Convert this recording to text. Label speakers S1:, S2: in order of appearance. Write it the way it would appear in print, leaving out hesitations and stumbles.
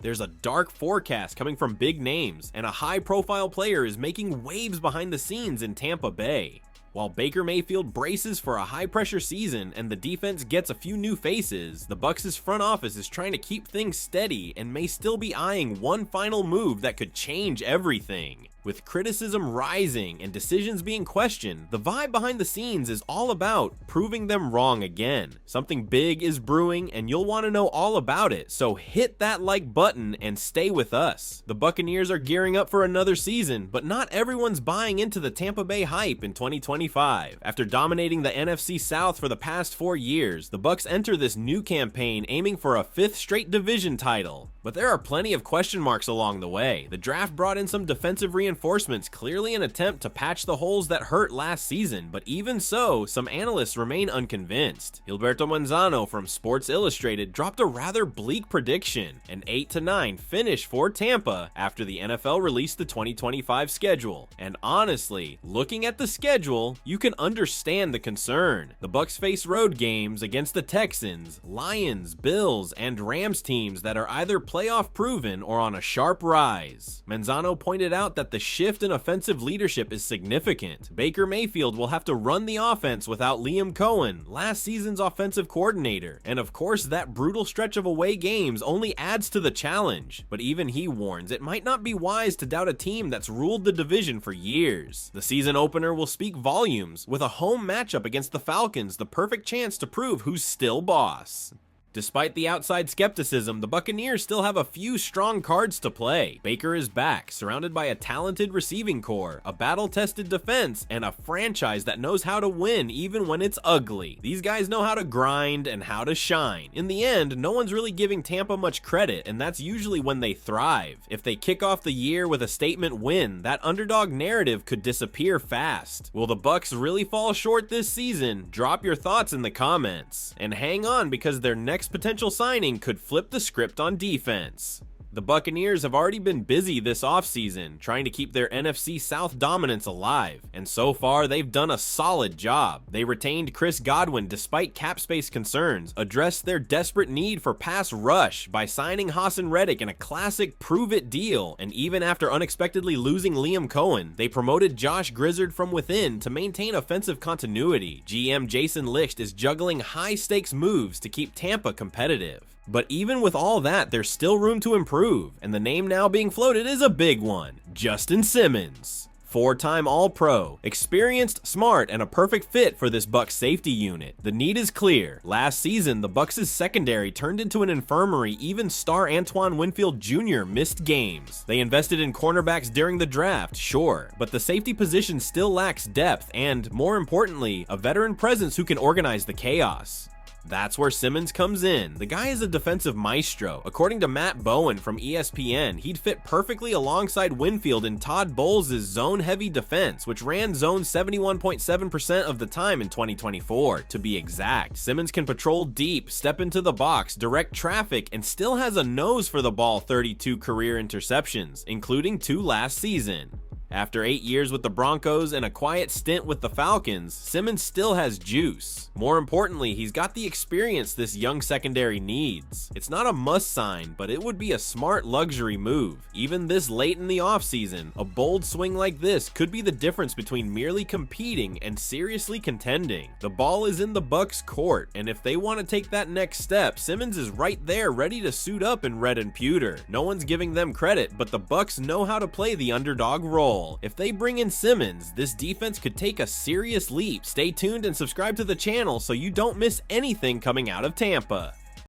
S1: There's a dark forecast coming from big names, and a high-profile player is making waves behind the scenes in Tampa Bay. While Baker Mayfield braces for a high-pressure season and the defense gets a few new faces, the Bucs' front office is trying to keep things steady and may still be eyeing one final move that could change everything. With criticism rising and decisions being questioned, the vibe behind the scenes is all about proving them wrong again. Something big is brewing and you'll want to know all about it, so hit that like button and stay with us. The Buccaneers are gearing up for another season, but not everyone's buying into the Tampa Bay hype in 2025. After dominating the NFC South for the past 4 years, the Bucs enter this new campaign aiming for a 5th straight division title. But there are plenty of question marks along the way. The draft brought in some defensive reinforcements, clearly an attempt to patch the holes that hurt last season, but even so, some analysts remain unconvinced. Gilberto Manzano from Sports Illustrated dropped a rather bleak prediction, an 8-9 finish for Tampa after the NFL released the 2025 schedule. And honestly, looking at the schedule, you can understand the concern. The Bucs face road games against the Texans, Lions, Bills, and Rams teams that are either playoff proven or on a sharp rise. Manzano pointed out that the shift in offensive leadership is significant. Baker Mayfield will have to run the offense without Liam Cohen, last season's offensive coordinator, and of course that brutal stretch of away games only adds to the challenge. But even he warns it might not be wise to doubt a team that's ruled the division for years. The season opener will speak volumes, with a home matchup against the Falcons the perfect chance to prove who's still boss. Despite the outside skepticism, the Buccaneers still have a few strong cards to play. Baker is back, surrounded by a talented receiving core, a battle-tested defense, and a franchise that knows how to win even when it's ugly. These guys know how to grind and how to shine. In the end, no one's really giving Tampa much credit, and that's usually when they thrive. If they kick off the year with a statement win, that underdog narrative could disappear fast. Will the Bucs really fall short this season? Drop your thoughts in the comments. And hang on, because their next potential signing could flip the script on defense. The Buccaneers have already been busy this offseason trying to keep their NFC South dominance alive, and so far they've done a solid job. They retained Chris Godwin despite cap space concerns, addressed their desperate need for pass rush by signing Hassan Reddick in a classic prove-it deal, and even after unexpectedly losing Liam Cohen, they promoted Josh Grizzard from within to maintain offensive continuity. GM Jason Licht is juggling high-stakes moves to keep Tampa competitive. But even with all that, there's still room to improve, and the name now being floated is a big one: Justin Simmons. 4-time All-Pro, experienced, smart, and a perfect fit for this Bucs safety unit. The need is clear. Last season, the Bucs' secondary turned into an infirmary. Even star Antoine Winfield Jr. missed games. They invested in cornerbacks during the draft, sure, but the safety position still lacks depth and, more importantly, a veteran presence who can organize the chaos. That's where Simmons comes in. The guy is a defensive maestro. According to Matt Bowen from ESPN, he'd fit perfectly alongside Winfield in Todd Bowles' zone-heavy defense, which ran zone 71.7% of the time in 2024, to be exact. Simmons can patrol deep, step into the box, direct traffic, and still has a nose for the ball. 32 career interceptions, including 2 last season. After 8 years with the Broncos and a quiet stint with the Falcons, Simmons still has juice. More importantly, he's got the experience this young secondary needs. It's not a must sign, but it would be a smart luxury move. Even this late in the offseason, a bold swing like this could be the difference between merely competing and seriously contending. The ball is in the Bucs' court, and if they want to take that next step, Simmons is right there ready to suit up in red and pewter. No one's giving them credit, but the Bucs know how to play the underdog role. If they bring in Simmons, this defense could take a serious leap. Stay tuned and subscribe to the channel so you don't miss anything coming out of Tampa.